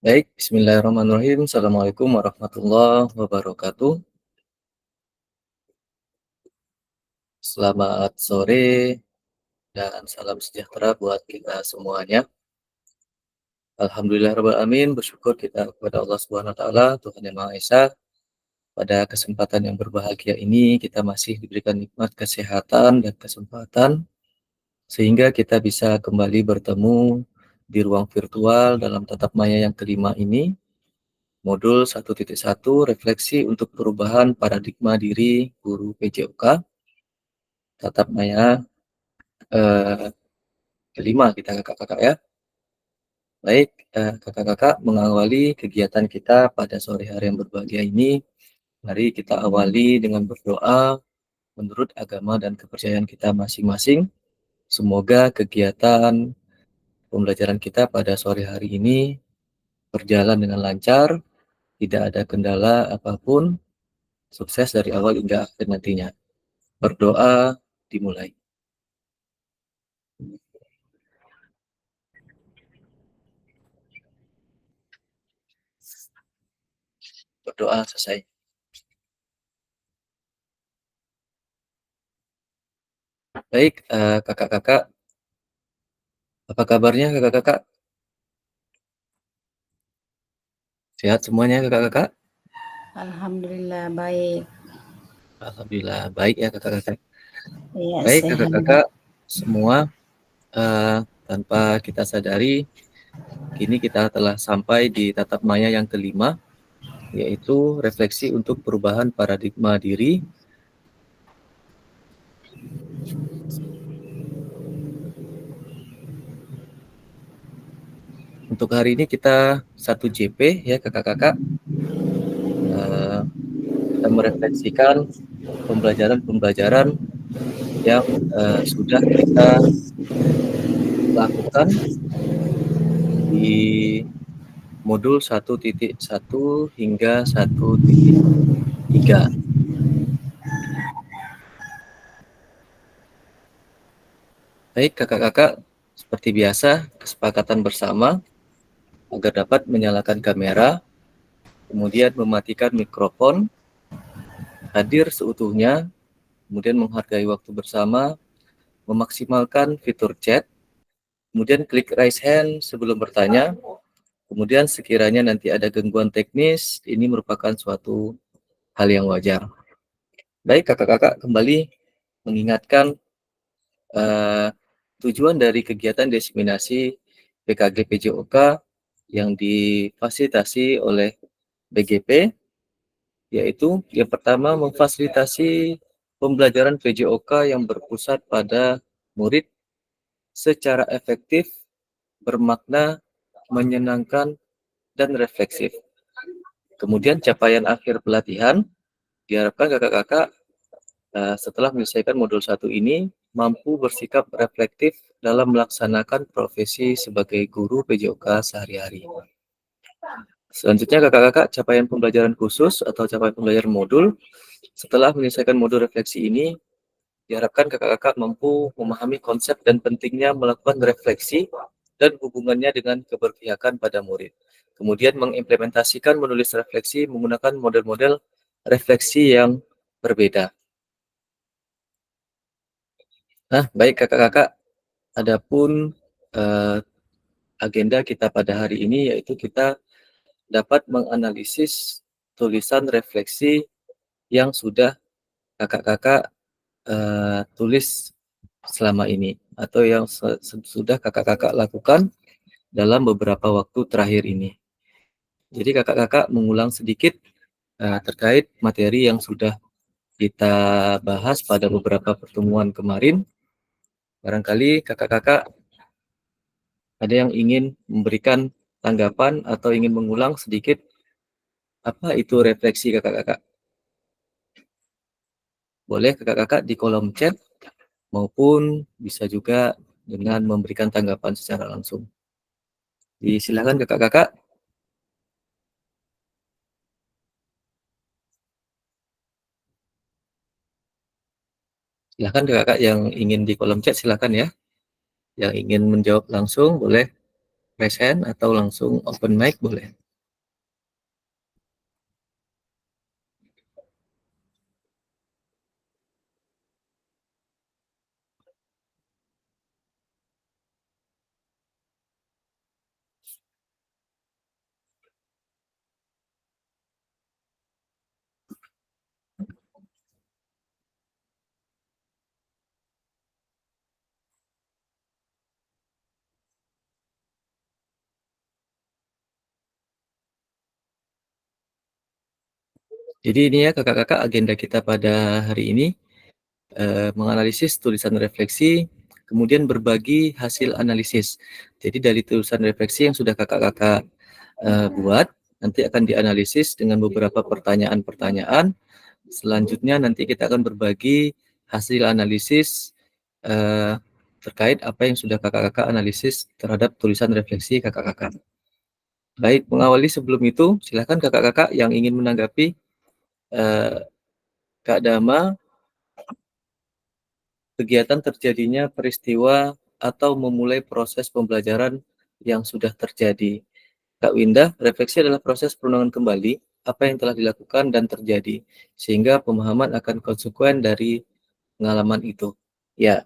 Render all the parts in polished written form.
Baik, bismillahirrahmanirrahim. Assalamualaikum warahmatullahi wabarakatuh. Selamat sore dan salam sejahtera buat kita semuanya. Alhamdulillah alamin, bersyukur kita kepada Allah Subhanahu wa taala, Tuhan Yang Maha Esa. Pada kesempatan yang berbahagia ini kita masih diberikan nikmat kesehatan dan kesempatan sehingga kita bisa kembali bertemu di ruang virtual dalam tatap maya yang kelima ini. Modul 1.1 refleksi untuk perubahan paradigma diri guru PJOK. Tatap maya eh, kelima kita kakak-kakak ya. Baik, kakak-kakak mengawali kegiatan kita pada sore hari yang berbahagia ini. Mari kita awali dengan berdoa menurut agama dan kepercayaan kita masing-masing. Semoga kegiatan pembelajaran kita pada sore hari ini berjalan dengan lancar, tidak ada kendala apapun, sukses dari awal hingga akhir nantinya. Berdoa dimulai. Berdoa selesai. Baik, kakak-kakak, apa kabarnya kakak-kakak? Sehat semuanya kakak-kakak? Alhamdulillah baik. Alhamdulillah baik ya kakak-kakak. Iya Baik sehat. kakak-kakak semua, tanpa kita sadari, kini kita telah sampai di tatap maya yang kelima, yaitu refleksi untuk perubahan paradigma diri. Untuk hari ini kita 1 JP ya kakak-kakak. Kita merefleksikan pembelajaran-pembelajaran yang sudah kita lakukan di modul 1.1 hingga 1.3. Baik kakak-kakak, seperti biasa kesepakatan bersama agar dapat menyalakan kamera, kemudian mematikan mikrofon, hadir seutuhnya, kemudian menghargai waktu bersama, memaksimalkan fitur chat, kemudian klik raise hand sebelum bertanya, kemudian sekiranya nanti ada gangguan teknis, ini merupakan suatu hal yang wajar. Baik kakak-kakak, kembali mengingatkan tujuan dari kegiatan diseminasi PKG PJOK yang difasilitasi oleh BGP, yaitu yang pertama memfasilitasi pembelajaran PJOK yang berpusat pada murid secara efektif, bermakna, menyenangkan, dan refleksif. Kemudian capaian akhir pelatihan diharapkan kakak-kakak setelah menyelesaikan modul 1 ini mampu bersikap reflektif dalam melaksanakan profesi sebagai guru PJOK sehari-hari. Selanjutnya kakak-kakak capaian pembelajaran khusus atau capaian pembelajaran modul setelah menyelesaikan modul refleksi ini diharapkan kakak-kakak mampu memahami konsep dan pentingnya melakukan refleksi dan hubungannya dengan keberpihakan pada murid. Kemudian mengimplementasikan menulis refleksi menggunakan model-model refleksi yang berbeda. Nah, baik kakak-kakak, adapun agenda kita pada hari ini yaitu kita dapat menganalisis tulisan refleksi yang sudah kakak-kakak tulis selama ini atau yang sudah kakak-kakak lakukan dalam beberapa waktu terakhir ini. Jadi kakak-kakak mengulang sedikit terkait materi yang sudah kita bahas pada beberapa pertemuan kemarin. Barangkali kakak-kakak ada yang ingin memberikan tanggapan atau ingin mengulang sedikit apa itu refleksi kakak-kakak. Boleh kakak-kakak di kolom chat maupun bisa juga dengan memberikan tanggapan secara langsung. Silakan kakak-kakak. Silakan kakak yang ingin di kolom chat silakan ya. Yang ingin menjawab langsung boleh raise hand atau langsung open mic boleh. Jadi ini ya kakak-kakak agenda kita pada hari ini, menganalisis tulisan refleksi, kemudian berbagi hasil analisis. Jadi dari tulisan refleksi yang sudah kakak-kakak buat, nanti akan dianalisis dengan beberapa pertanyaan-pertanyaan. Selanjutnya nanti kita akan berbagi hasil analisis terkait apa yang sudah kakak-kakak analisis terhadap tulisan refleksi kakak-kakak. Baik, mengawali sebelum itu, silakan kakak-kakak yang ingin menanggapi Kak Dama, kegiatan terjadinya peristiwa atau memulai proses pembelajaran yang sudah terjadi. Kak Winda, refleksi adalah proses perenungan kembali apa yang telah dilakukan dan terjadi, sehingga pemahaman akan konsekuen dari pengalaman itu. Ya,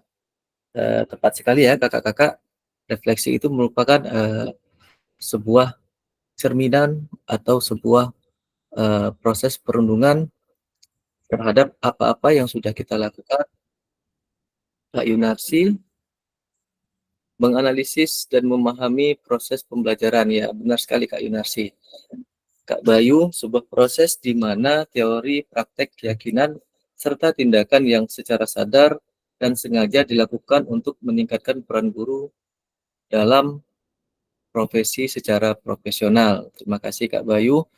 tepat sekali ya kakak-kakak. Refleksi itu merupakan sebuah cerminan atau sebuah proses perenungan terhadap apa-apa yang sudah kita lakukan. Kak Yunarsi menganalisis dan memahami proses pembelajaran. Ya, benar sekali Kak Yunarsi. Kak Bayu, sebuah proses di mana teori, praktek, keyakinan, serta tindakan yang secara sadar dan sengaja dilakukan untuk meningkatkan peran guru dalam profesi secara profesional. Terima kasih Kak Bayu.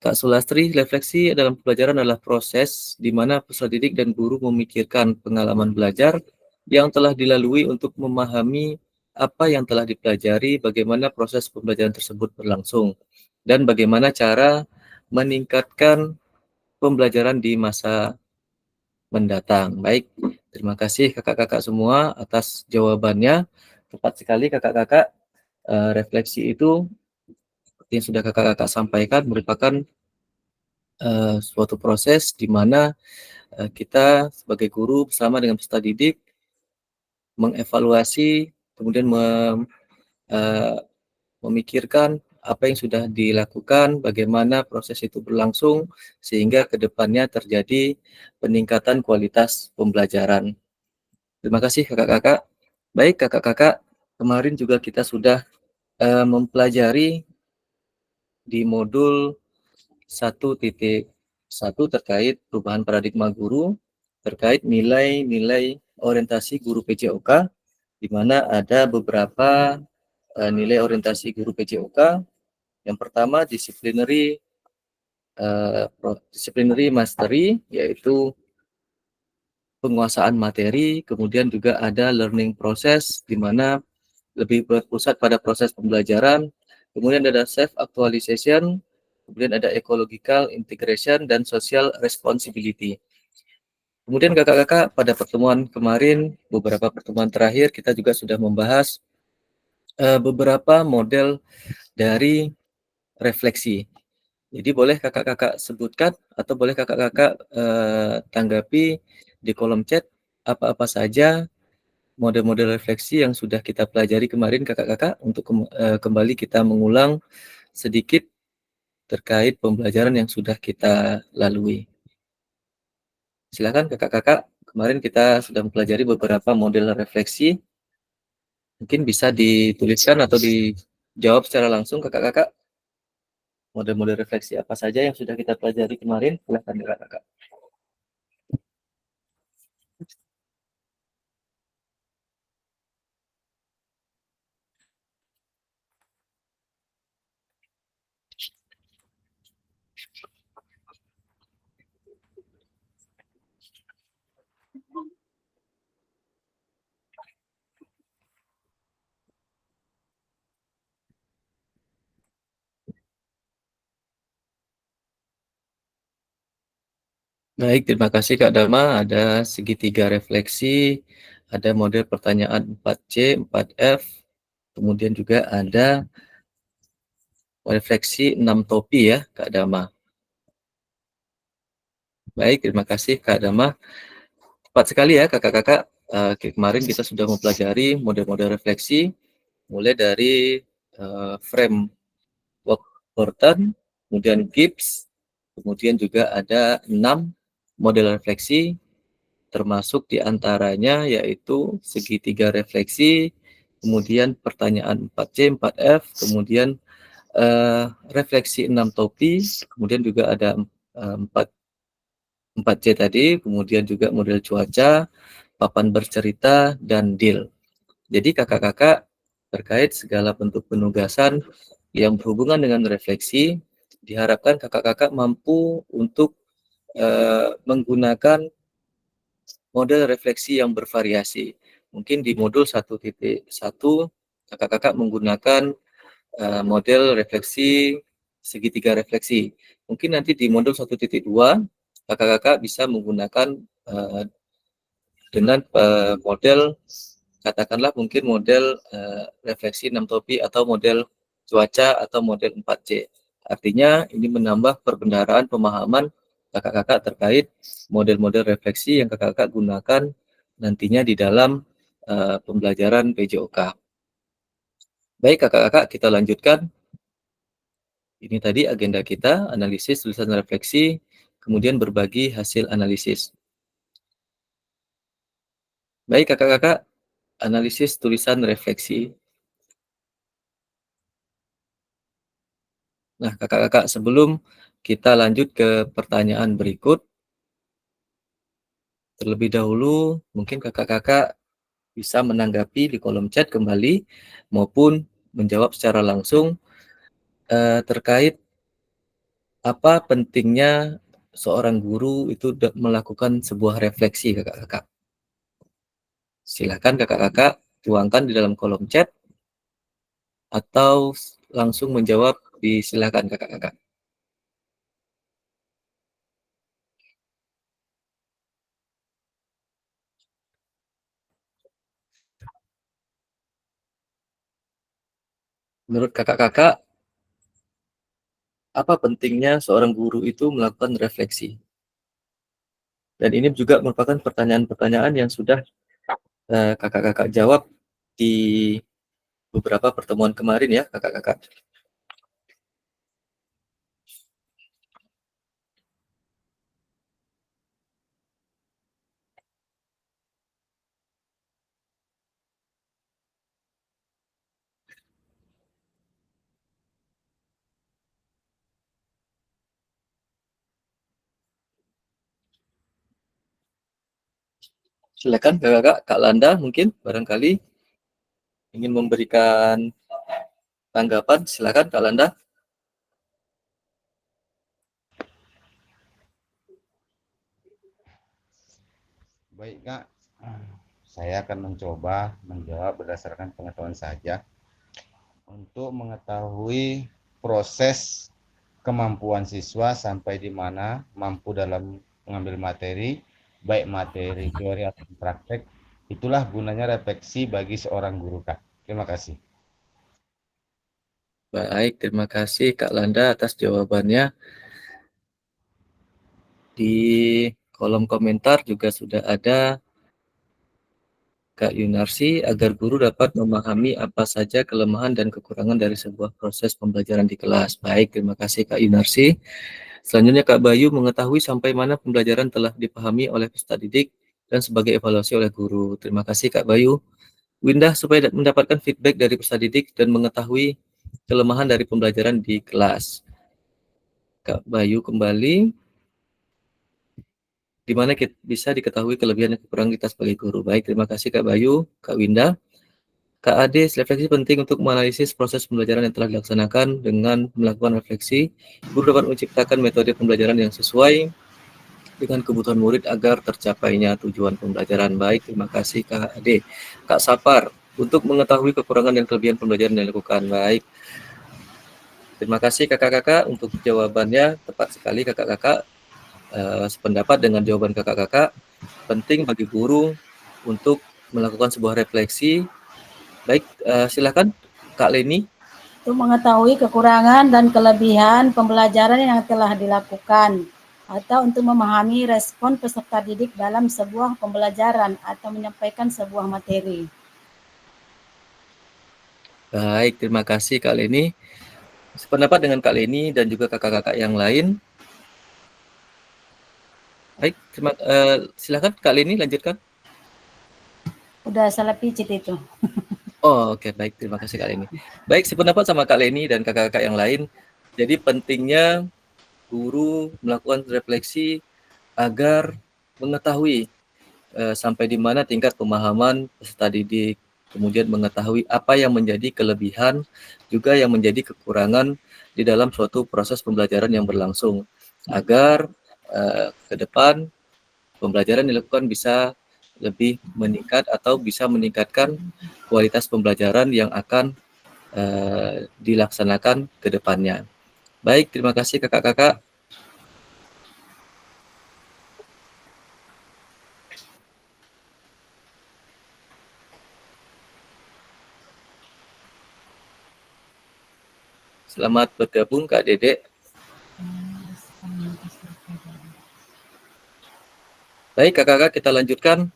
Kak Sulastri, refleksi dalam pelajaran adalah proses di mana peserta didik dan guru memikirkan pengalaman belajar yang telah dilalui untuk memahami apa yang telah dipelajari, bagaimana proses pembelajaran tersebut berlangsung, dan bagaimana cara meningkatkan pembelajaran di masa mendatang. Baik, terima kasih kakak-kakak semua atas jawabannya. Tepat sekali kakak-kakak, refleksi itu seperti yang sudah kakak-kakak sampaikan merupakan suatu proses di mana kita sebagai guru bersama dengan peserta didik mengevaluasi, kemudian memikirkan apa yang sudah dilakukan, bagaimana proses itu berlangsung, sehingga ke depannya terjadi peningkatan kualitas pembelajaran. Terima kasih kakak-kakak. Baik kakak-kakak, kemarin juga kita sudah mempelajari di modul 1.1 terkait perubahan paradigma guru, terkait nilai-nilai orientasi guru PJOK, di mana ada beberapa nilai orientasi guru PJOK. Yang pertama disciplinary mastery, yaitu penguasaan materi, kemudian juga ada learning process, di mana lebih berpusat pada proses pembelajaran, kemudian ada self actualization, kemudian ada ecological integration dan social responsibility. Kemudian kakak-kakak pada pertemuan kemarin, beberapa pertemuan terakhir kita juga sudah membahas beberapa model dari refleksi. Jadi boleh kakak-kakak sebutkan atau boleh kakak-kakak tanggapi di kolom chat apa-apa saja model-model refleksi yang sudah kita pelajari kemarin kakak-kakak untuk kembali kita mengulang sedikit terkait pembelajaran yang sudah kita lalui. Silakan kakak-kakak, kemarin kita sudah mempelajari beberapa model refleksi. Mungkin bisa dituliskan atau dijawab secara langsung kakak-kakak. Model-model refleksi apa saja yang sudah kita pelajari kemarin? Silakan kakak-kakak. Baik, terima kasih Kak Dama. Ada segitiga refleksi, ada model pertanyaan 4C, 4F, kemudian juga ada refleksi 6 topi ya Kak Dama. Baik, terima kasih Kak Dama. Tepat sekali ya kakak-kakak. Kemarin kita sudah mempelajari model-model refleksi, mulai dari framework Thornton, kemudian Gibbs, kemudian juga ada 6 model refleksi, termasuk diantaranya yaitu segitiga refleksi, kemudian pertanyaan 4C, 4F, kemudian refleksi 6 topi, kemudian juga ada 4C tadi, kemudian juga model cuaca, papan bercerita, dan deal. Jadi kakak-kakak terkait segala bentuk penugasan yang berhubungan dengan refleksi, diharapkan kakak-kakak mampu untuk menggunakan model refleksi yang bervariasi. Mungkin di modul 1.1 kakak-kakak menggunakan model refleksi segitiga refleksi. Mungkin nanti di modul 1.2 kakak-kakak bisa menggunakan dengan model, katakanlah mungkin model refleksi 6 topi atau model cuaca atau model 4C. Artinya ini menambah perbendaharaan pemahaman kakak-kakak terkait model-model refleksi yang kakak-kakak gunakan nantinya di dalam pembelajaran PJOK. Baik kakak-kakak, kita lanjutkan. Ini tadi agenda kita, analisis tulisan refleksi, kemudian berbagi hasil analisis. Baik kakak-kakak, analisis tulisan refleksi. Nah kakak-kakak, sebelum kita lanjut ke pertanyaan berikut, terlebih dahulu mungkin kakak-kakak bisa menanggapi di kolom chat kembali maupun menjawab secara langsung terkait apa pentingnya seorang guru itu melakukan sebuah refleksi kakak-kakak. Silakan kakak-kakak tuangkan di dalam kolom chat atau langsung menjawab, silakan kakak-kakak. Menurut kakak-kakak, apa pentingnya seorang guru itu melakukan refleksi? Dan ini juga merupakan pertanyaan-pertanyaan yang sudah kakak-kakak jawab di beberapa pertemuan kemarin ya kakak-kakak. Silakan kakak-kakak, Kak Landa mungkin barangkali ingin memberikan tanggapan, silakan Kak Landa. Baik Kak, saya akan mencoba menjawab berdasarkan pengetahuan saja. Untuk mengetahui proses kemampuan siswa sampai di mana mampu dalam mengambil materi, baik materi teori atau praktek, itulah gunanya refleksi bagi seorang guru Kak. Terima kasih. Baik, terima kasih Kak Landa atas jawabannya. Di kolom komentar juga sudah ada Kak Yunarsi, agar guru dapat memahami apa saja kelemahan dan kekurangan dari sebuah proses pembelajaran di kelas. Baik, terima kasih Kak Yunarsi. Selanjutnya Kak Bayu, mengetahui sampai mana pembelajaran telah dipahami oleh peserta didik dan sebagai evaluasi oleh guru. Terima kasih Kak Bayu. Windah, supaya mendapatkan feedback dari peserta didik dan mengetahui kelemahan dari pembelajaran di kelas. Kak Bayu kembali, di mana bisa diketahui kelebihan dan kekurangan kita sebagai guru. Baik, terima kasih Kak Bayu. Kak Winda. Kak Ade, refleksi penting untuk menganalisis proses pembelajaran yang telah dilaksanakan. Dengan melakukan refleksi, guru dapat menciptakan metode pembelajaran yang sesuai dengan kebutuhan murid agar tercapainya tujuan pembelajaran. Baik, terima kasih Kak Ade. Kak Sapar, untuk mengetahui kekurangan dan kelebihan pembelajaran yang dilakukan. Baik, terima kasih kakak-kakak untuk jawabannya. Tepat sekali kakak-kakak, sependapat dengan jawaban kakak-kakak. Penting bagi guru untuk melakukan sebuah refleksi. Baik, silakan Kak Leni. Untuk mengetahui kekurangan dan kelebihan pembelajaran yang telah dilakukan atau untuk memahami respon peserta didik dalam sebuah pembelajaran atau menyampaikan sebuah materi. Baik, terima kasih Kak Leni. Sependapat dengan Kak Leni dan juga kakak-kakak yang lain. Baik, silakan Kak Leni lanjutkan. Udah salah picit itu. Oh, oke, baik, terima kasih Kak Leni. Baik, sependapat sama Kak Leni dan kakak-kakak yang lain. Jadi pentingnya guru melakukan refleksi agar mengetahui sampai di mana tingkat pemahaman peserta didik, kemudian mengetahui apa yang menjadi kelebihan, juga yang menjadi kekurangan di dalam suatu proses pembelajaran yang berlangsung, agar ke depan pembelajaran dilakukan bisa lebih meningkat atau bisa meningkatkan kualitas pembelajaran yang akan dilaksanakan ke depannya. Baik, terima kasih kakak-kakak. Selamat bergabung Kak Dedek. Baik kakak-kakak, kita lanjutkan.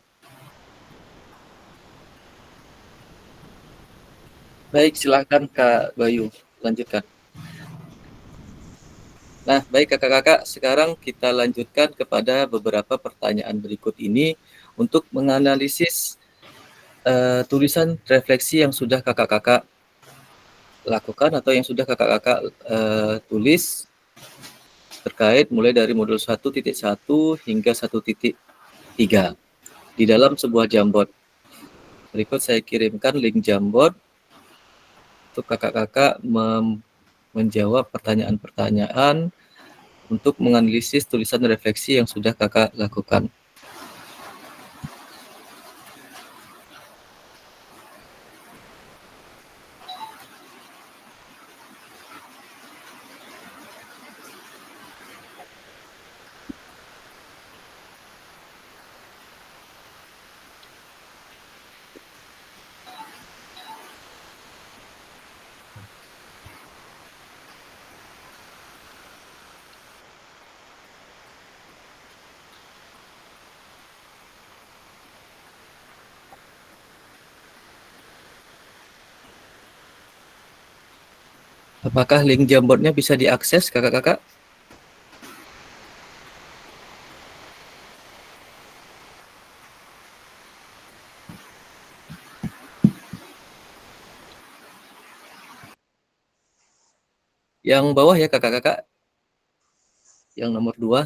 Baik, silahkan Kak Bayu, lanjutkan. Nah, baik kakak-kakak, sekarang kita lanjutkan kepada beberapa pertanyaan berikut ini untuk menganalisis tulisan refleksi yang sudah kakak-kakak lakukan atau yang sudah kakak-kakak tulis terkait mulai dari modul 1.1 hingga 1.3 di dalam sebuah Jamboard. Berikut saya kirimkan link Jamboard untuk kakak-kakak menjawab pertanyaan-pertanyaan untuk menganalisis tulisan refleksi yang sudah kakak lakukan. Apakah link Jamboardnya bisa diakses kakak-kakak? Yang bawah ya kakak-kakak, yang nomor 2.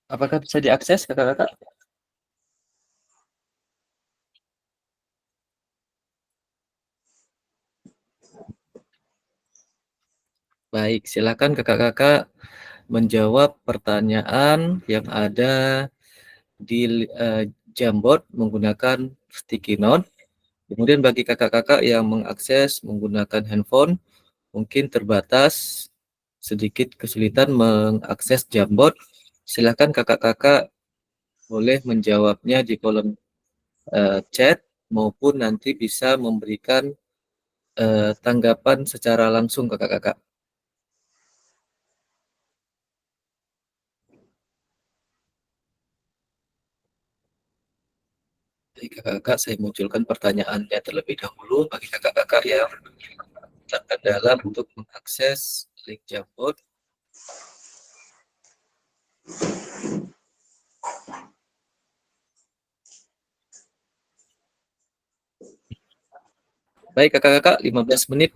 Apakah bisa diakses kakak-kakak? Baik, silakan kakak-kakak menjawab pertanyaan yang ada di Jamboard menggunakan sticky note. Kemudian bagi kakak-kakak yang mengakses menggunakan handphone, mungkin terbatas, sedikit kesulitan mengakses Jamboard, silakan kakak-kakak boleh menjawabnya di kolom chat maupun nanti bisa memberikan tanggapan secara langsung kakak-kakak. Jadi kakak-kakak saya munculkan pertanyaannya terlebih dahulu bagi kakak-kakak yang terkendala untuk mengakses link Jamboard. Baik kakak-kakak, 15 menit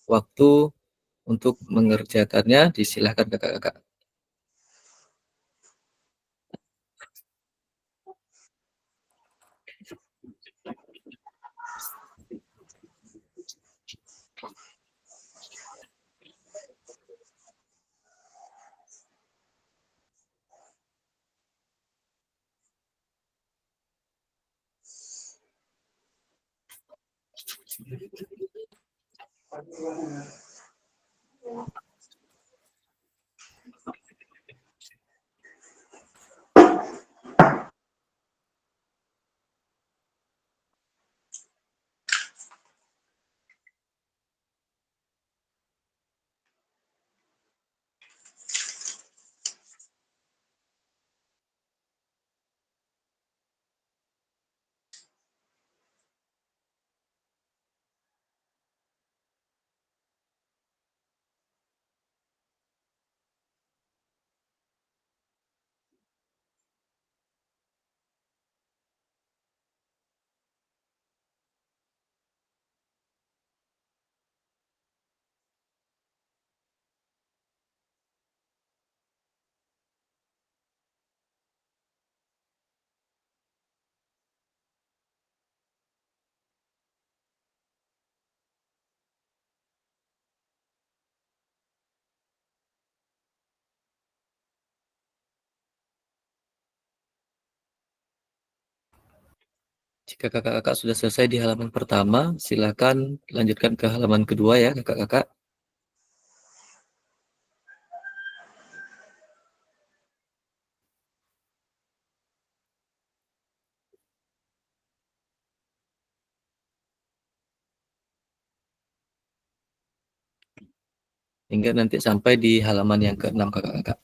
waktu untuk mengerjakannya, disilahkan kakak-kakak. Jika kakak-kakak sudah selesai di halaman pertama, silakan lanjutkan ke halaman kedua ya kakak-kakak. Hingga nanti sampai di halaman yang ke-6 kakak-kakak.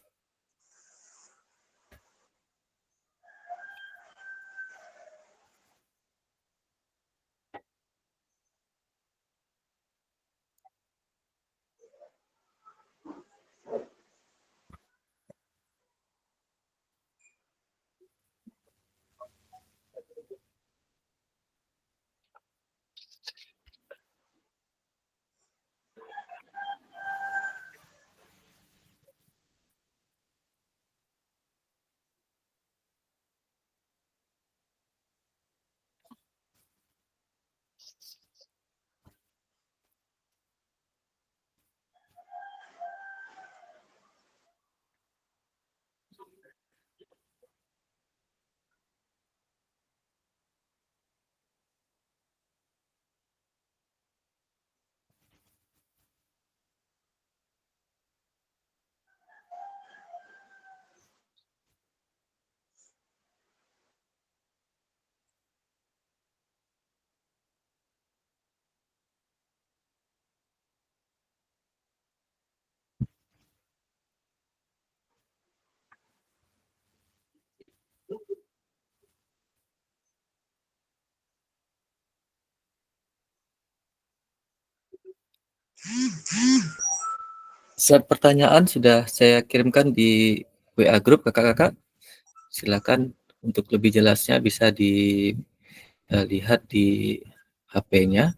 Set pertanyaan sudah saya kirimkan di WA Group kakak-kakak. Silakan untuk lebih jelasnya bisa dilihat di HP-nya.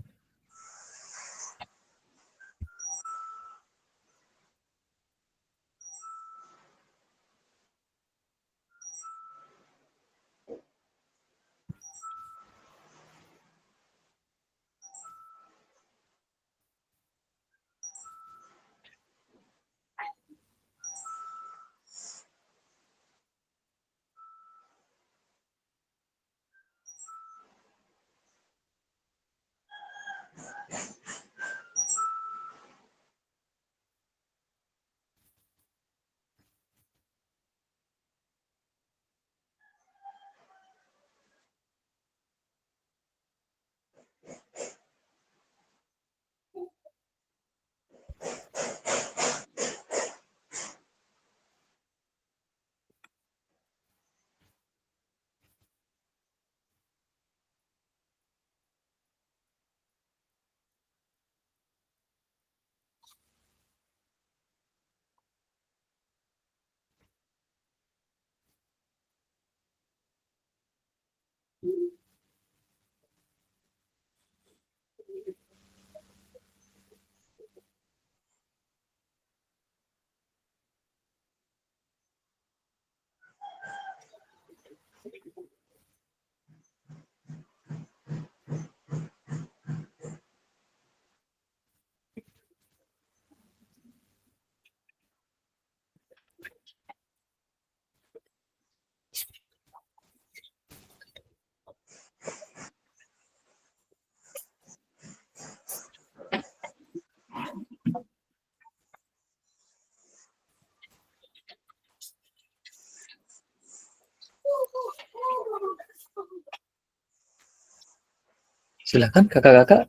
Silakan kakak-kakak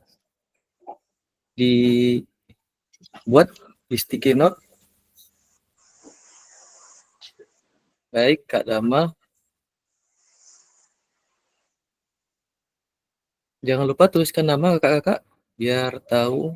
dibuat di sticky note. Baik Kak Dama. Jangan lupa tuliskan nama kakak-kakak biar tahu.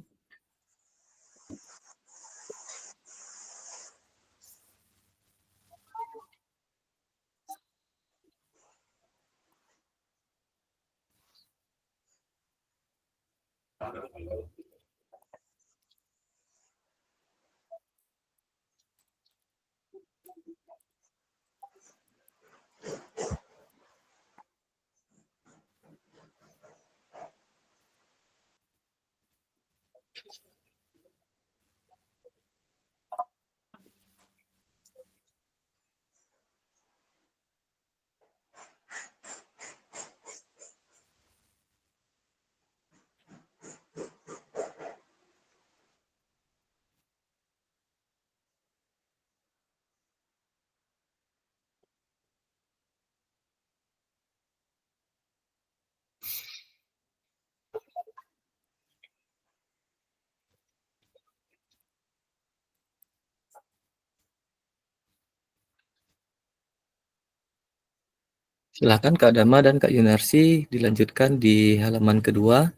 Silakan Kak Dama dan Kak Yunarsi dilanjutkan di halaman kedua.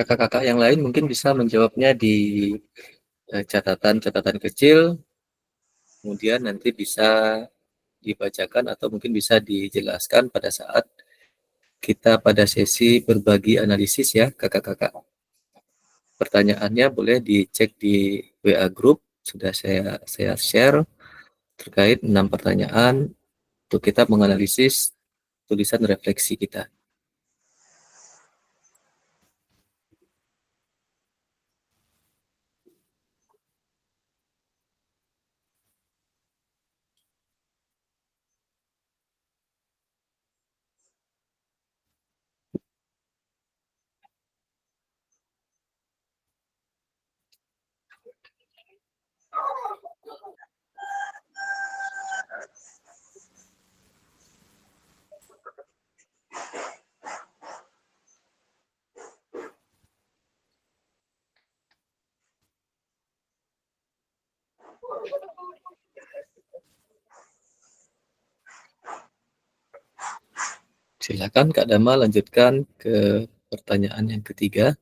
Kakak-kakak yang lain mungkin bisa menjawabnya di catatan-catatan kecil, kemudian nanti bisa dibacakan atau mungkin bisa dijelaskan pada saat kita pada sesi berbagi analisis ya kakak-kakak. Pertanyaannya boleh dicek di WA Group, sudah saya share terkait 6 pertanyaan untuk kita menganalisis tulisan refleksi kita. Silakan Kak Dama lanjutkan ke pertanyaan yang ketiga.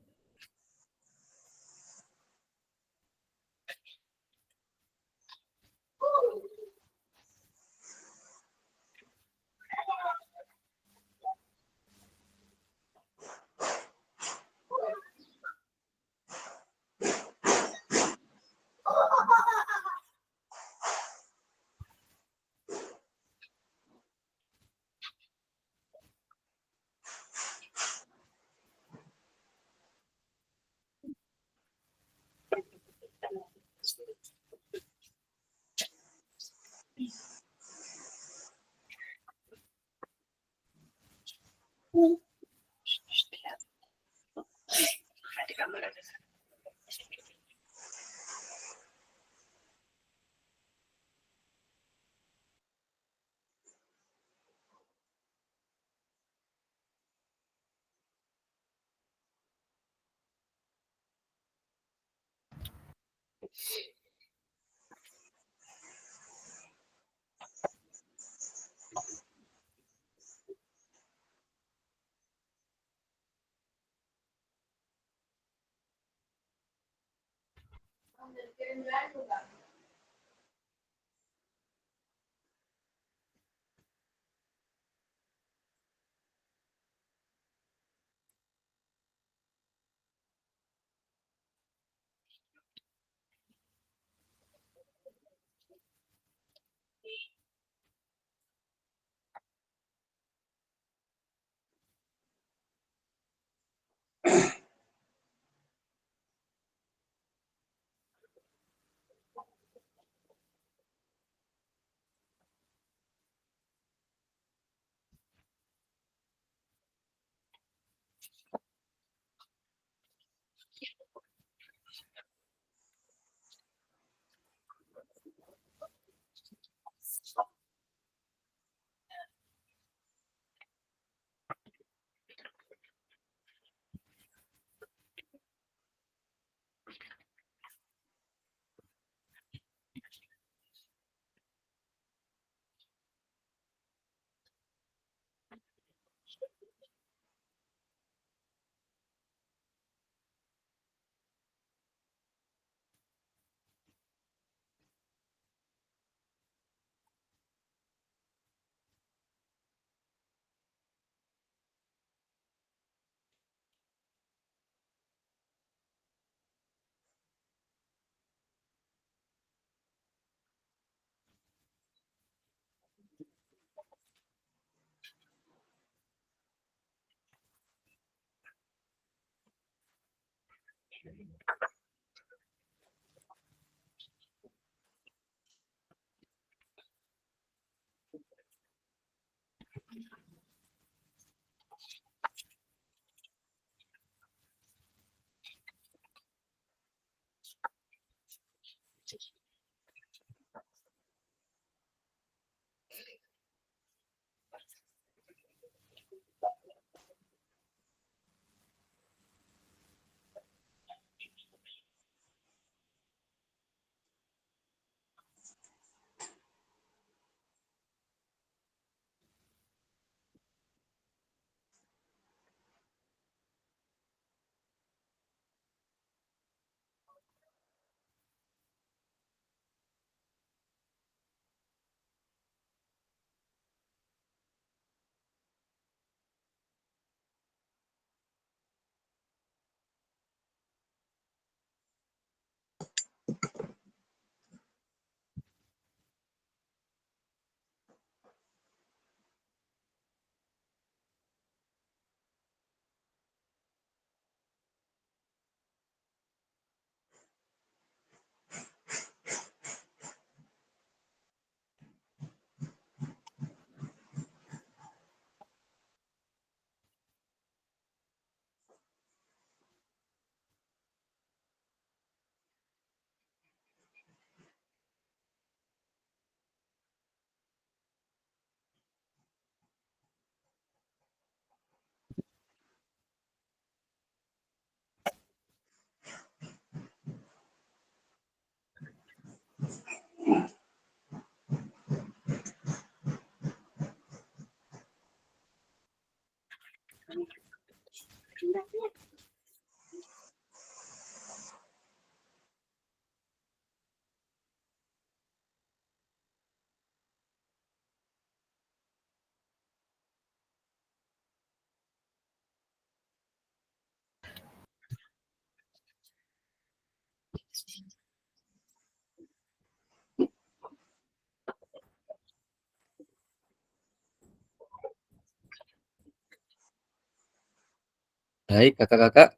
Baik, kakak-kakak,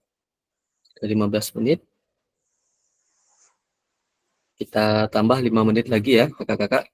sudah 15 menit. Kita tambah 5 menit lagi ya, kakak-kakak.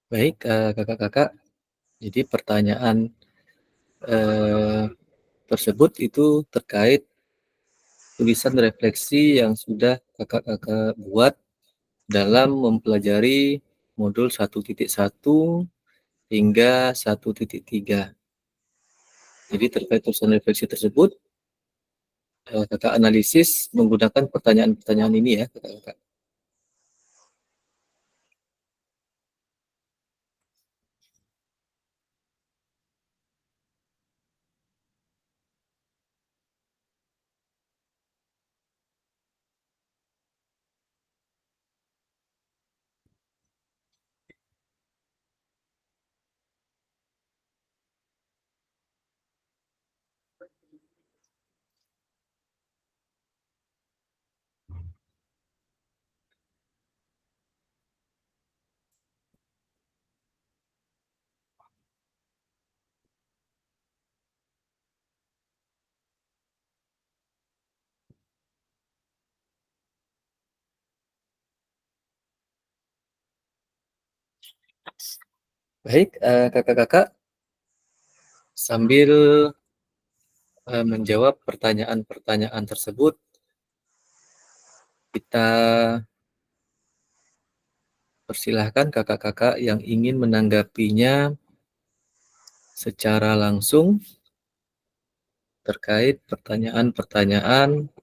Baik, kakak-kakak. Jadi pertanyaan tersebut itu terkait tulisan refleksi yang sudah kakak-kakak buat dalam mempelajari modul 1.1 hingga 1.3. Jadi terkait tulisan refleksi tersebut, kakak analisis menggunakan pertanyaan-pertanyaan ini ya, kakak-kakak. Baik, kakak-kakak, sambil menjawab pertanyaan-pertanyaan tersebut, kita persilahkan kakak-kakak yang ingin menanggapinya secara langsung terkait pertanyaan-pertanyaan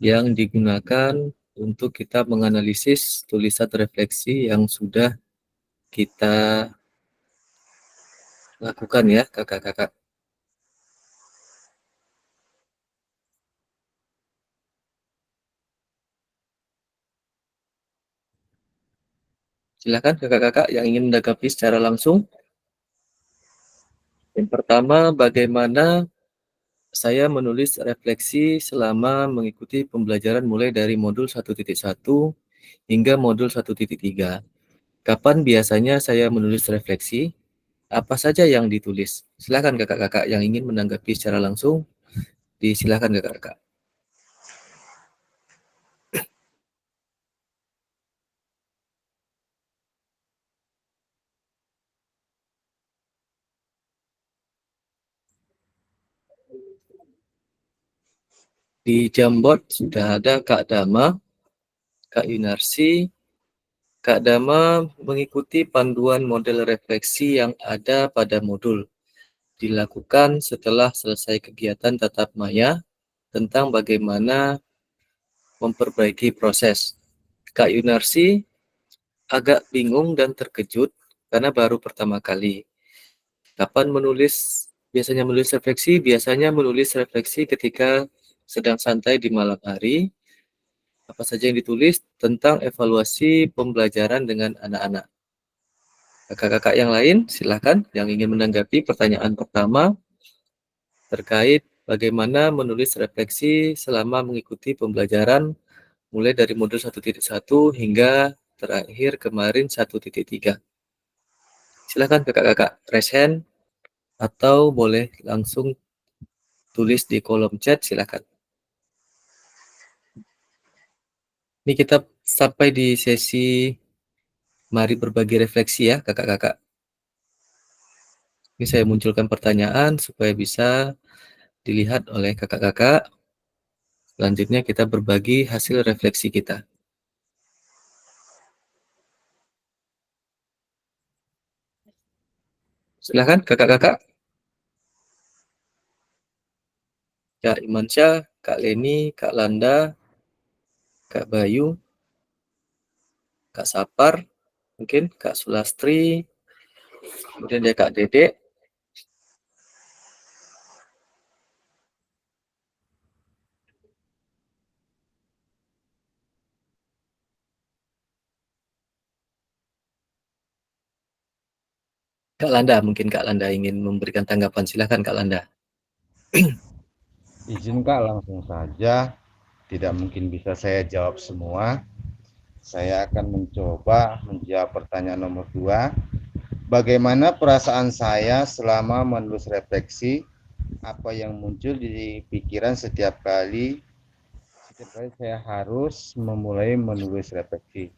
yang digunakan untuk kita menganalisis tulisan refleksi yang sudah kita lakukan ya, kakak-kakak. Silakan kakak-kakak yang ingin menanggapi secara langsung. Yang pertama, bagaimana saya menulis refleksi selama mengikuti pembelajaran mulai dari modul 1.1 hingga modul 1.3. Kapan biasanya saya menulis refleksi? Apa saja yang ditulis? Silakan kakak-kakak yang ingin menanggapi secara langsung, disilakan kakak-kakak. Di Jamboard sudah ada Kak Dama, Kak Yunarsi. Kak Dama mengikuti panduan model refleksi yang ada pada modul. Dilakukan setelah selesai kegiatan tatap maya tentang bagaimana memperbaiki proses. Kak Yunarsi agak bingung dan terkejut karena baru pertama kali. Kapan biasanya menulis refleksi? Biasanya menulis refleksi ketika sedang santai di malam hari. Apa saja yang ditulis tentang evaluasi pembelajaran dengan anak-anak. Kakak-kakak yang lain, silakan yang ingin menanggapi pertanyaan pertama terkait bagaimana menulis refleksi selama mengikuti pembelajaran mulai dari modul 1.1 hingga terakhir kemarin 1.3. Silakan kakak-kakak raise hand atau boleh langsung tulis di kolom chat, silakan. Ini kita sampai di sesi mari berbagi refleksi ya kakak-kakak. Ini saya munculkan pertanyaan supaya bisa dilihat oleh kakak-kakak. Selanjutnya kita berbagi hasil refleksi kita. Silakan kakak-kakak. Kak Imansyah, Kak Leni, Kak Landa, Kak Bayu, Kak Sapar, mungkin Kak Sulastri, kemudian ada Kak Dede. Kak Landa, mungkin Kak Landa ingin memberikan tanggapan. Silakan Kak Landa. Izin Kak, langsung saja. Tidak mungkin bisa saya jawab semua. Saya akan mencoba menjawab pertanyaan nomor 2. Bagaimana perasaan saya selama menulis refleksi? Apa yang muncul di pikiran setiap kali saya harus memulai menulis refleksi?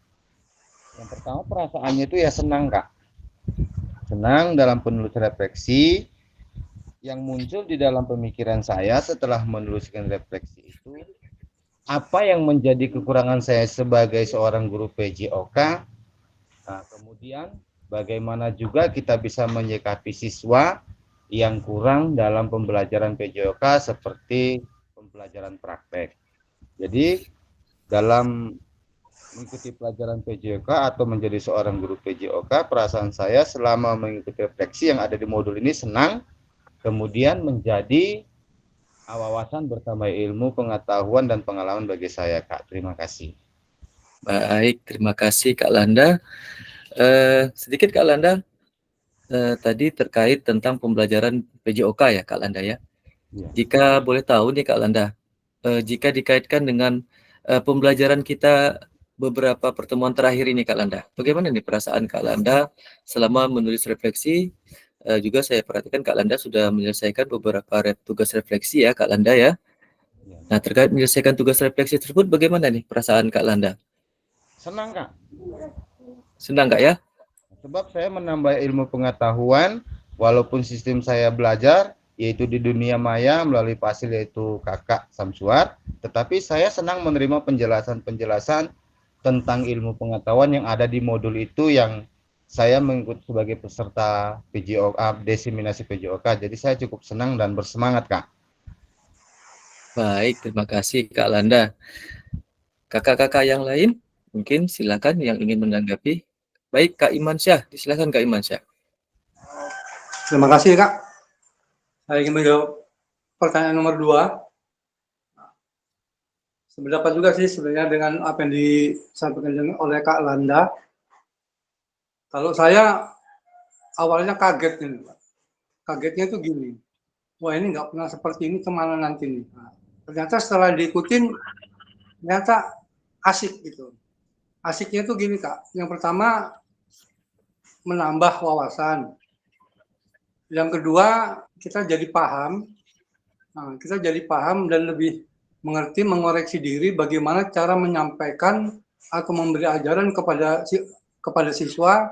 Yang pertama perasaannya itu ya senang Kak. Senang dalam penulis refleksi yang muncul di dalam pemikiran saya setelah menuliskan refleksi itu, apa yang menjadi kekurangan saya sebagai seorang guru PJOK, nah, kemudian bagaimana juga kita bisa menyikapi siswa yang kurang dalam pembelajaran PJOK seperti pembelajaran praktek. Jadi dalam mengikuti pelajaran PJOK atau menjadi seorang guru PJOK, perasaan saya selama mengikuti refleksi yang ada di modul ini senang, kemudian menjadi wawasan bertambah ilmu, pengetahuan, dan pengalaman bagi saya, Kak. Terima kasih. Baik, terima kasih Kak Landa. Sedikit Kak Landa, tadi terkait tentang pembelajaran PJOK ya Kak Landa ya. Ya. Jika boleh tahu nih Kak Landa, jika dikaitkan dengan pembelajaran kita beberapa pertemuan terakhir ini Kak Landa, bagaimana nih perasaan Kak Landa selama menulis refleksi? Juga saya perhatikan Kak Landa sudah menyelesaikan beberapa tugas refleksi ya Kak Landa ya. Ya. Nah, terkait menyelesaikan tugas refleksi tersebut, bagaimana nih perasaan Kak Landa? Senang, Kak. Senang Kak ya? Sebab saya menambah ilmu pengetahuan, walaupun sistem saya belajar, yaitu di dunia maya melalui Fasil yaitu Kakak Samsuar, tetapi saya senang menerima penjelasan-penjelasan tentang ilmu pengetahuan yang ada di modul itu yang saya mengikuti sebagai peserta PJOK, desiminasi PJOK. Jadi saya cukup senang dan bersemangat, Kak. Baik, terima kasih Kak Landa. Kakak-kakak yang lain, mungkin silakan yang ingin menanggapi. Baik, Kak Imansyah, silakan Kak Imansyah. Terima kasih, Kak. Saya ingin menjawab pertanyaan nomor 2. Sependapat juga sih sebenarnya dengan apa yang disampaikan oleh Kak Landa. Kalau saya awalnya kaget nih, Pak. Kagetnya itu gini, wah ini nggak pernah seperti ini, kemana nanti nih. Nah, ternyata setelah diikutin, ternyata asik gitu. Asiknya itu gini, Kak. Yang pertama, menambah wawasan. Yang kedua, kita jadi paham. Nah, kita jadi paham dan lebih mengerti, mengoreksi diri bagaimana cara menyampaikan atau memberi ajaran kepada siswa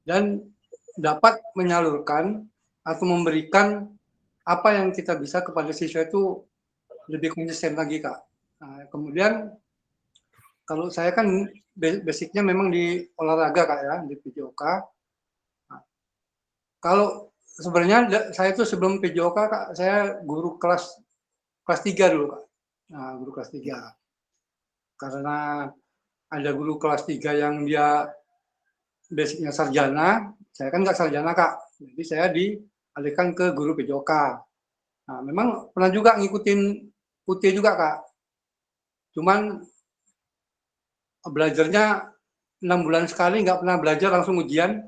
dan dapat menyalurkan atau memberikan apa yang kita bisa kepada siswa itu lebih konsisten lagi, Kak. Nah, kemudian kalau saya kan basicnya memang di olahraga, Kak ya, di PJOK. Nah, kalau sebenarnya saya itu sebelum PJOK, Kak, saya guru kelas 3 dulu, Kak. Nah, guru kelas 3. Karena ada guru kelas 3 yang dia basicnya sarjana, saya kan nggak sarjana, Kak. Jadi saya dialihkan ke guru PJOK. Nah, memang pernah juga ngikutin UT juga, Kak. Cuman belajarnya 6 bulan sekali, nggak pernah belajar, langsung ujian.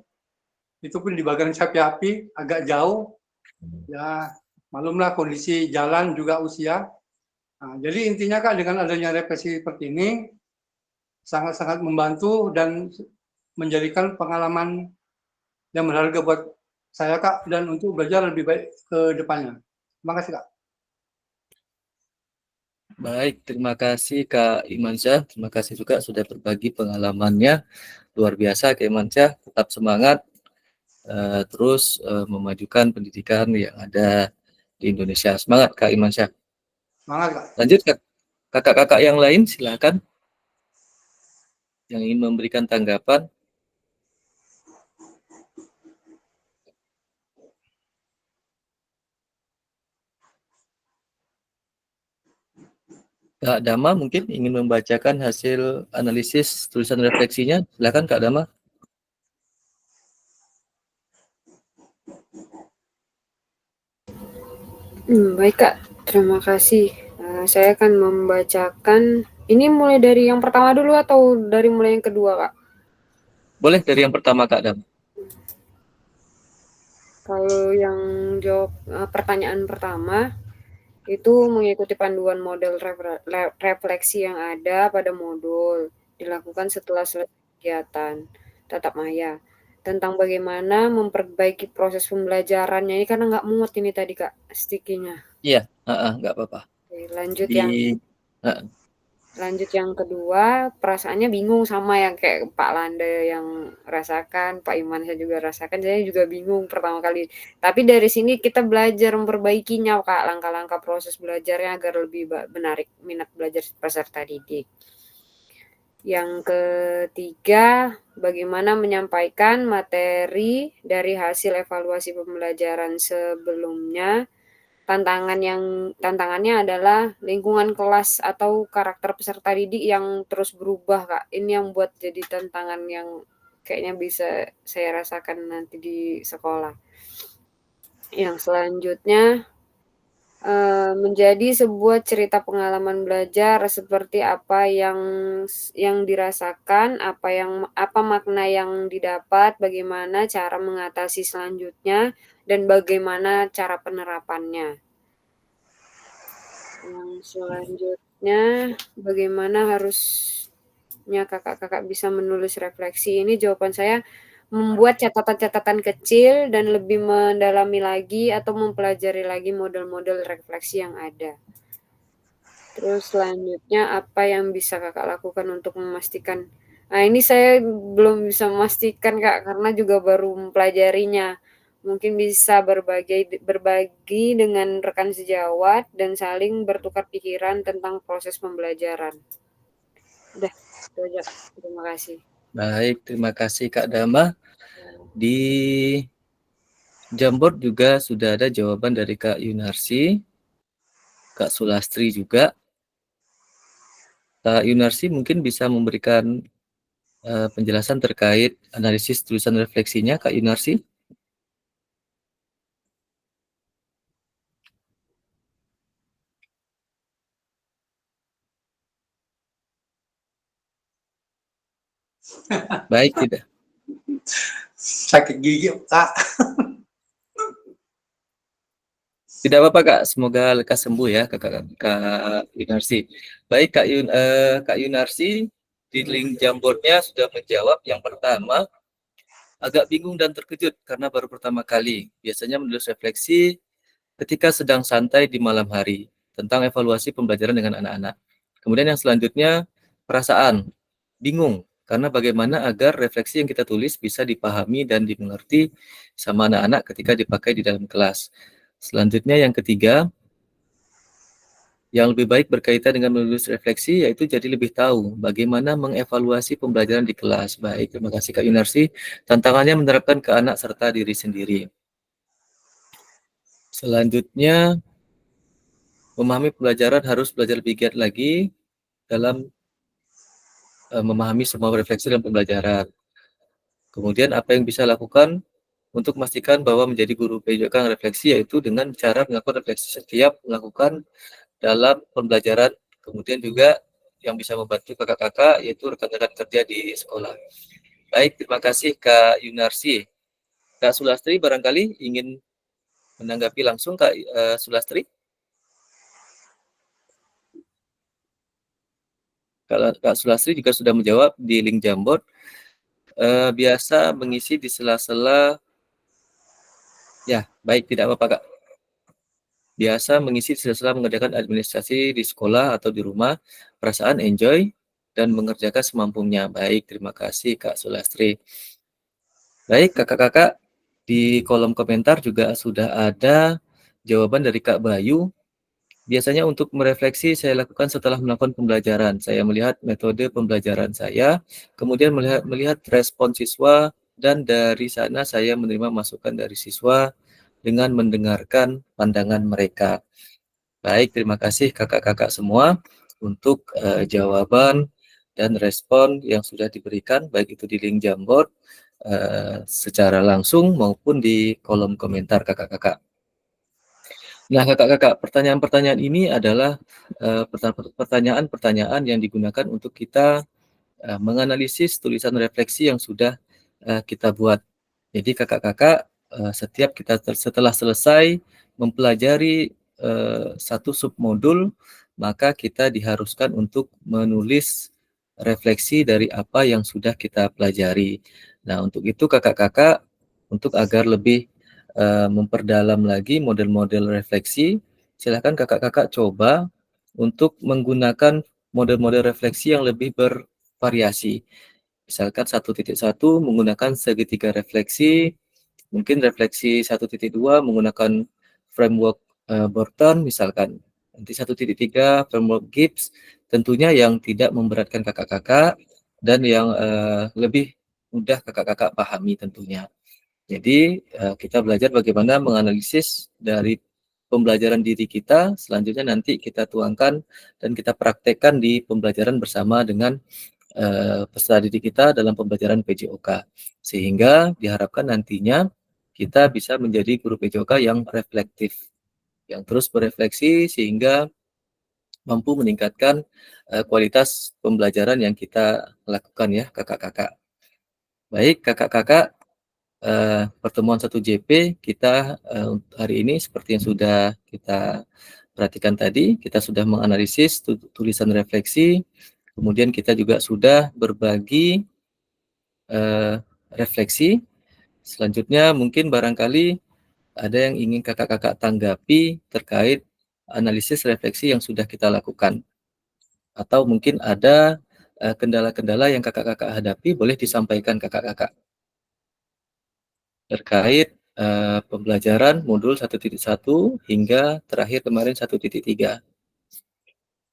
Itu pun di bagian Sapi-Api, agak jauh. Ya, malumlah kondisi jalan juga usia. Nah, jadi intinya, Kak, dengan adanya refleksi seperti ini, sangat-sangat membantu dan menjadikan pengalaman yang berharga buat saya, Kak, dan untuk belajar lebih baik ke depannya. Terima kasih, Kak. Baik, terima kasih Kak Imansyah. Terima kasih juga sudah berbagi pengalamannya. Luar biasa Kak Imansyah, tetap semangat. Terus memajukan pendidikan yang ada di Indonesia. Semangat Kak Imansyah. Semangat, Kak. Lanjut Kak. Kakak-kakak yang lain silakan yang ingin memberikan tanggapan. Kak Dama mungkin ingin membacakan hasil analisis tulisan refleksinya. Silakan Kak Dama. Baik Kak, terima kasih. Saya akan membacakan, ini mulai dari yang pertama dulu atau dari mulai yang kedua Kak? Boleh dari yang pertama Kak Dama. Kalau yang jawab pertanyaan pertama, itu mengikuti panduan model refleksi yang ada pada modul, dilakukan setelah selesai kegiatan tatap maya. Tentang bagaimana memperbaiki proses pembelajarannya, ini karena nggak muat ini tadi Kak, stikinya. Iya, nggak apa-apa. Oke, lanjut yang Lanjut yang kedua, perasaannya bingung sama yang kayak Pak Landa yang rasakan, Pak Iman saya juga rasakan, saya juga bingung pertama kali. Tapi dari sini kita belajar memperbaikinya, Kak, langkah-langkah proses belajarnya agar lebih menarik minat belajar peserta didik. Yang ketiga, bagaimana menyampaikan materi dari hasil evaluasi pembelajaran sebelumnya. Tantangannya adalah lingkungan kelas atau karakter peserta didik yang terus berubah, Kak. Ini yang buat jadi tantangan yang kayaknya bisa saya rasakan nanti di sekolah. Yang selanjutnya, menjadi sebuah cerita pengalaman belajar seperti apa yang dirasakan, apa makna yang didapat, bagaimana cara mengatasi selanjutnya, dan bagaimana cara penerapannya. Yang selanjutnya, bagaimana harusnya kakak-kakak bisa menulis refleksi? Ini jawaban saya membuat catatan-catatan kecil dan lebih mendalami lagi atau mempelajari lagi model-model refleksi yang ada. Terus selanjutnya, apa yang bisa kakak lakukan untuk memastikan? Nah, ini saya belum bisa memastikan, Kak, karena juga baru mempelajarinya. Mungkin bisa berbagi dengan rekan sejawat dan saling bertukar pikiran tentang proses pembelajaran. Udah, itu aja. Terima kasih. Baik, terima kasih Kak Dama. Di Jamboard juga sudah ada jawaban dari Kak Yunarsi, Kak Sulastri juga. Kak Yunarsi mungkin bisa memberikan penjelasan terkait analisis tulisan refleksinya, Kak Yunarsi. Baik, tidak. Sakit gigi, Kak. Tidak apa-apa Kak, semoga lekas sembuh ya Kak Yunarsi. Baik Kak Yunarsi, di link Jamboardnya sudah menjawab yang pertama, agak bingung dan terkejut karena baru pertama kali. Biasanya menulis refleksi ketika sedang santai di malam hari tentang evaluasi pembelajaran dengan anak-anak. Kemudian yang selanjutnya, perasaan, bingung karena bagaimana agar refleksi yang kita tulis bisa dipahami dan dimengerti sama anak-anak ketika dipakai di dalam kelas. Selanjutnya yang ketiga, yang lebih baik berkaitan dengan menulis refleksi, yaitu jadi lebih tahu bagaimana mengevaluasi pembelajaran di kelas. Baik, terima kasih Kak Yunarsi. Tantangannya menerapkan ke anak serta diri sendiri. Selanjutnya, memahami pembelajaran harus belajar lebih giat lagi dalam memahami semua refleksi dalam pembelajaran. Kemudian apa yang bisa lakukan untuk memastikan bahwa menjadi guru PJOK refleksi, yaitu dengan cara melakukan refleksi setiap melakukan dalam pembelajaran. Kemudian juga yang bisa membantu kakak-kakak yaitu rekan-rekan kerja di sekolah. Baik, terima kasih Kak Yunarsi. Kak Sulastri barangkali ingin menanggapi langsung Kak Sulastri. Kak Sulastri juga sudah menjawab di link Jamboard. Biasa mengisi di sela-sela. Ya, baik, tidak apa-apa Kak. Biasa mengisi sela-sela mengerjakan administrasi di sekolah atau di rumah, perasaan enjoy dan mengerjakan semampunya. Baik, terima kasih Kak Sulastri. Baik, kakak-kakak, di kolom komentar juga sudah ada jawaban dari Kak Bayu. Biasanya untuk merefleksi saya lakukan setelah melakukan pembelajaran. Saya melihat metode pembelajaran saya, kemudian melihat respon siswa, dan dari sana saya menerima masukan dari siswa dengan mendengarkan pandangan mereka. Baik, terima kasih kakak-kakak semua untuk jawaban dan respon yang sudah diberikan, baik itu di link Jamboard secara langsung maupun di kolom komentar kakak-kakak. Nah, kakak-kakak, pertanyaan-pertanyaan ini adalah pertanyaan-pertanyaan yang digunakan untuk kita menganalisis tulisan refleksi yang sudah kita buat. Jadi kakak-kakak, setelah selesai mempelajari satu submodul, maka kita diharuskan untuk menulis refleksi dari apa yang sudah kita pelajari. Nah, untuk itu kakak-kakak, untuk agar lebih memperdalam lagi model-model refleksi, silakan kakak-kakak coba untuk menggunakan model-model refleksi yang lebih bervariasi. Misalkan 1.1 menggunakan segitiga refleksi, mungkin refleksi 1.2 menggunakan framework Burton misalkan. Nanti 1.3 framework Gibbs, tentunya yang tidak memberatkan kakak-kakak dan yang lebih mudah kakak-kakak pahami tentunya. Jadi kita belajar bagaimana menganalisis dari pembelajaran diri kita, selanjutnya nanti kita tuangkan dan kita praktekkan di pembelajaran bersama dengan peserta didik kita dalam pembelajaran PJOK. Sehingga diharapkan nantinya kita bisa menjadi guru PJOK yang reflektif, yang terus berefleksi sehingga mampu meningkatkan kualitas pembelajaran yang kita lakukan ya kakak-kakak. Baik kakak-kakak, pertemuan 1JP kita hari ini seperti yang sudah kita perhatikan tadi, kita sudah menganalisis tulisan refleksi, kemudian kita juga sudah berbagi refleksi. Selanjutnya mungkin barangkali ada yang ingin kakak-kakak tanggapi terkait analisis refleksi yang sudah kita lakukan. Atau mungkin ada kendala-kendala yang kakak-kakak hadapi, boleh disampaikan kakak-kakak terkait pembelajaran modul 1.1 hingga terakhir kemarin 1.3.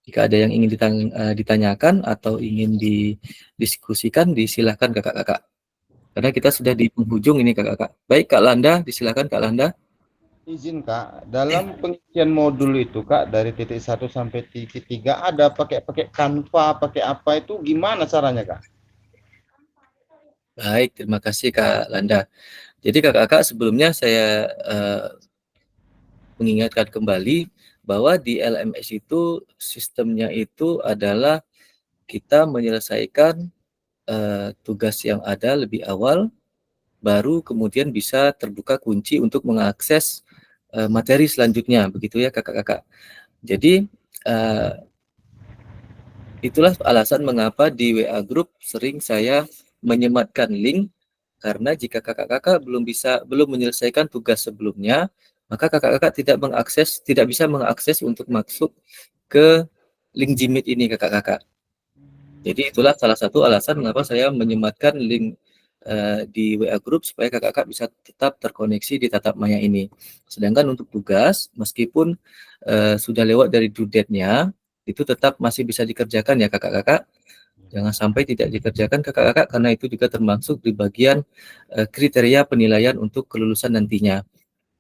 Jika ada yang ingin ditanyakan atau ingin didiskusikan, disilahkan kakak-kakak. Karena kita sudah di penghujung ini kakak-kakak. Baik Kak Landa, disilakan Kak Landa. Izin Kak, dalam pengisian modul itu Kak dari titik 1 sampai titik 3 ada pakai Canva, pakai apa itu gimana caranya Kak? Baik, terima kasih Kak Landa. Jadi kakak-kakak sebelumnya saya mengingatkan kembali bahwa di LMS itu sistemnya itu adalah kita menyelesaikan tugas yang ada lebih awal, baru kemudian bisa terbuka kunci untuk mengakses materi selanjutnya, begitu ya kakak-kakak. Jadi itulah alasan mengapa di WA Group sering saya menyematkan link, karena jika kakak-kakak belum menyelesaikan tugas sebelumnya, maka kakak-kakak tidak bisa mengakses untuk masuk ke link Jimit ini kakak-kakak. Jadi itulah salah satu alasan mengapa saya menyematkan link di WA Group supaya kakak-kakak bisa tetap terkoneksi di Tatap Maya ini. Sedangkan untuk tugas, meskipun sudah lewat dari due date-nya, itu tetap masih bisa dikerjakan ya kakak-kakak. Jangan sampai tidak dikerjakan kakak-kakak, karena itu juga termasuk di bagian kriteria penilaian untuk kelulusan nantinya.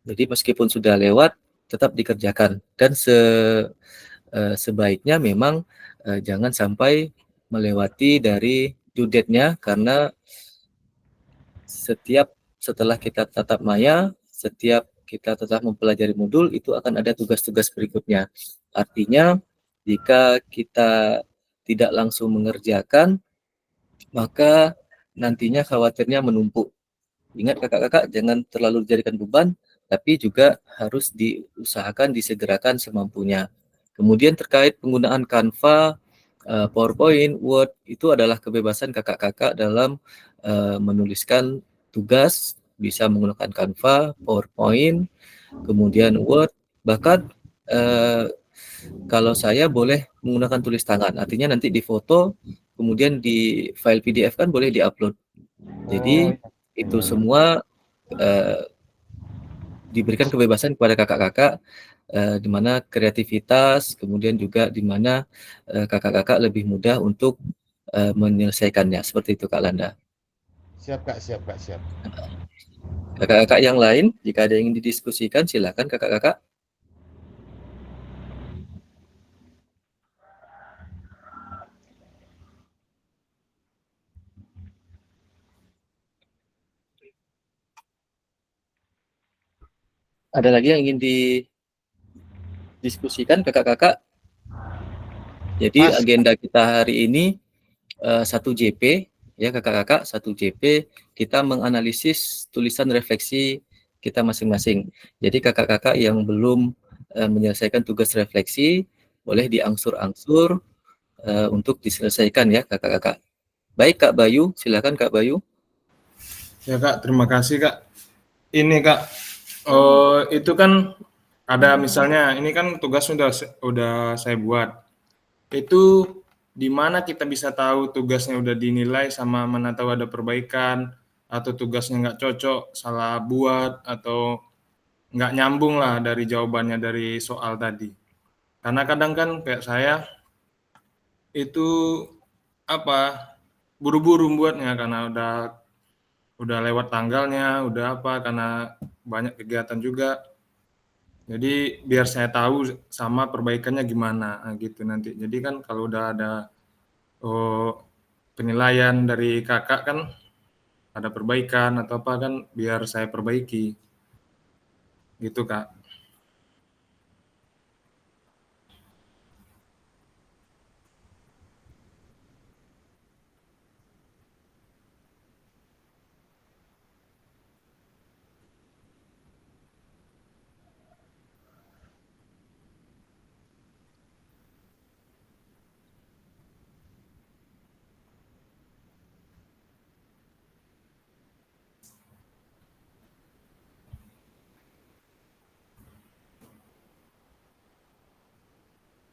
Jadi meskipun sudah lewat, tetap dikerjakan. Dan sebaiknya memang jangan sampai melewati dari due date-nya, karena setelah kita tatap maya, setiap kita tetap mempelajari modul, itu akan ada tugas-tugas berikutnya. Artinya, jika kita tidak langsung mengerjakan, maka nantinya khawatirnya menumpuk. Ingat kakak-kakak, jangan terlalu dijadikan beban, tapi juga harus diusahakan, disegerakan semampunya. Kemudian terkait penggunaan Canva, PowerPoint, Word, itu adalah kebebasan kakak-kakak dalam menuliskan tugas, bisa menggunakan Canva, PowerPoint, kemudian Word, bahkan kalau saya boleh menggunakan tulis tangan, artinya nanti difoto, kemudian di file PDF kan boleh diupload. Jadi itu semua diberikan kebebasan kepada kakak-kakak, di mana kreativitas, kemudian juga di mana kakak-kakak lebih mudah untuk menyelesaikannya. Seperti itu Kak Landa. Siap Kak, siap Kak, siap. Kakak-kakak yang lain, jika ada yang ingin didiskusikan, silakan kakak-kakak. Ada lagi yang ingin didiskusikan kakak-kakak? Jadi agenda kita hari ini 1JP, ya kakak-kakak, 1JP kita menganalisis tulisan refleksi kita masing-masing. Jadi kakak-kakak yang belum menyelesaikan tugas refleksi, boleh diangsur-angsur untuk diselesaikan ya kakak-kakak. Baik Kak Bayu, silakan Kak Bayu. Ya Kak, terima kasih Kak. Ini Kak, itu kan ada misalnya, ini kan tugas udah saya buat. Itu di mana kita bisa tahu tugasnya udah dinilai sama mana tahu ada perbaikan, atau tugasnya nggak cocok, salah buat, atau nggak nyambung lah dari jawabannya dari soal tadi. Karena kadang kan kayak saya itu apa buru-buru buatnya karena udah lewat tanggalnya, udah apa karena banyak kegiatan juga. Jadi biar saya tahu sama perbaikannya gimana gitu nanti. Jadi kan kalau udah ada penilaian dari kakak kan ada perbaikan atau apa kan biar saya perbaiki. Gitu, Kak.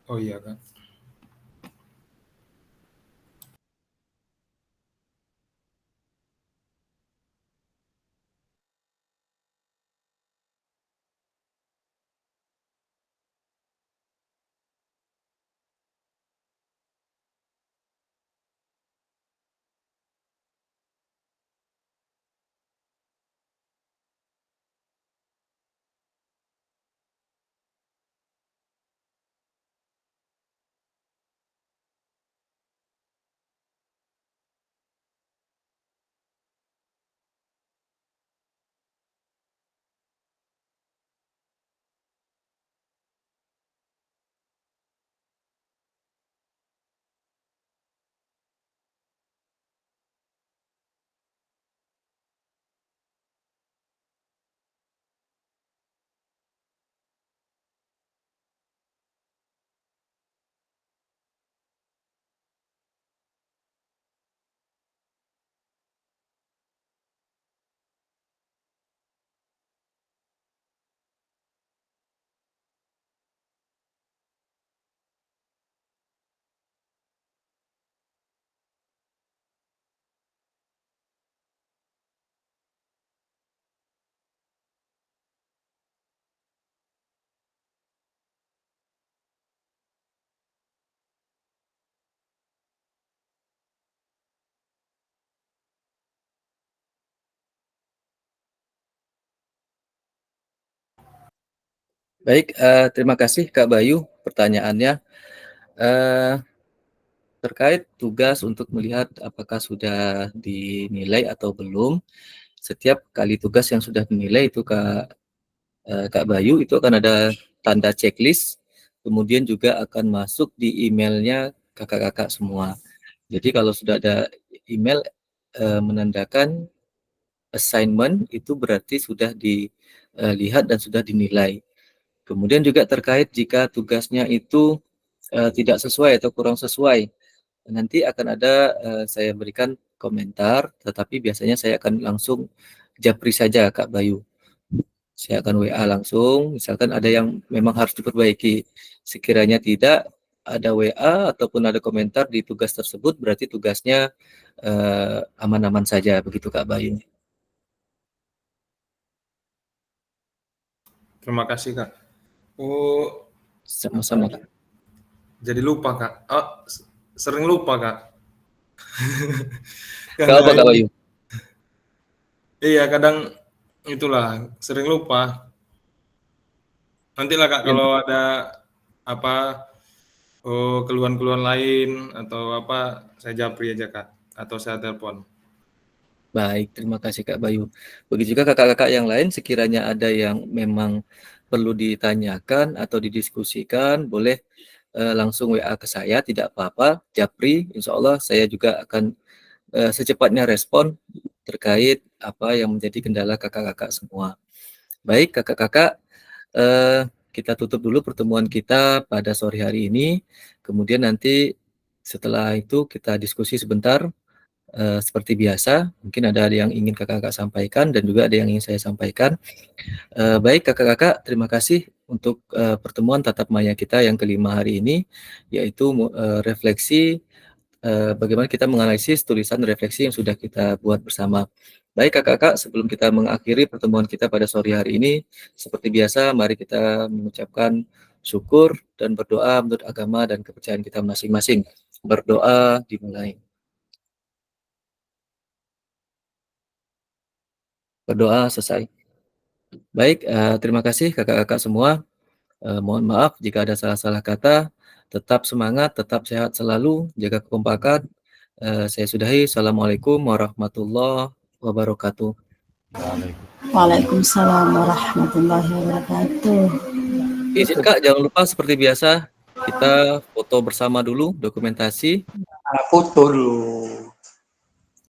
Oh iya, Kak. Baik, terima kasih Kak Bayu pertanyaannya. Terkait tugas untuk melihat apakah sudah dinilai atau belum, setiap kali tugas yang sudah dinilai itu Kak Bayu itu akan ada tanda checklist, kemudian juga akan masuk di emailnya kakak-kakak semua. Jadi kalau sudah ada email menandakan assignment itu berarti sudah dilihat dan sudah dinilai. Kemudian juga terkait jika tugasnya itu tidak sesuai atau kurang sesuai, nanti akan ada saya berikan komentar, tetapi biasanya saya akan langsung japri saja Kak Bayu. Saya akan WA langsung, misalkan ada yang memang harus diperbaiki. Sekiranya tidak ada WA ataupun ada komentar di tugas tersebut, berarti tugasnya aman-aman saja, begitu Kak Bayu. Terima kasih, Kak. Oh, Sama-sama Kak. jadi lupa, Kak. Oh, sering lupa, Kak. Apa Kak Bayu? Iya, kadang itulah sering lupa. Nantilah Kak kalau ada apa keluhan-keluhan lain atau apa saya japri aja Kak atau saya telepon. Baik, terima kasih Kak Bayu. Begitu juga kakak-kakak yang lain sekiranya ada yang memang perlu ditanyakan atau didiskusikan, boleh langsung WA ke saya, tidak apa-apa, japri, insya Allah saya juga akan secepatnya respon terkait apa yang menjadi kendala kakak-kakak semua. Baik kakak-kakak, kita tutup dulu pertemuan kita pada sore hari ini, kemudian nanti setelah itu kita diskusi sebentar. Seperti biasa, mungkin ada yang ingin kakak-kakak sampaikan dan juga ada yang ingin saya sampaikan. Baik kakak-kakak, terima kasih untuk pertemuan tatap maya kita yang kelima hari ini, yaitu refleksi bagaimana kita menganalisis tulisan refleksi yang sudah kita buat bersama. Baik kakak-kakak, sebelum kita mengakhiri pertemuan kita pada sore hari ini, seperti biasa mari kita mengucapkan syukur dan berdoa menurut agama dan kepercayaan kita masing-masing. Berdoa dimulai. Berdoa selesai. Baik, terima kasih kakak-kakak semua. Mohon maaf jika ada salah-salah kata. Tetap semangat, tetap sehat selalu, jaga kekompakan. Saya sudahi. Assalamualaikum warahmatullahi wabarakatuh. Waalaikumsalam warahmatullahi wabarakatuh. Izin Kak, jangan lupa seperti biasa kita foto bersama dulu, dokumentasi. Foto dulu.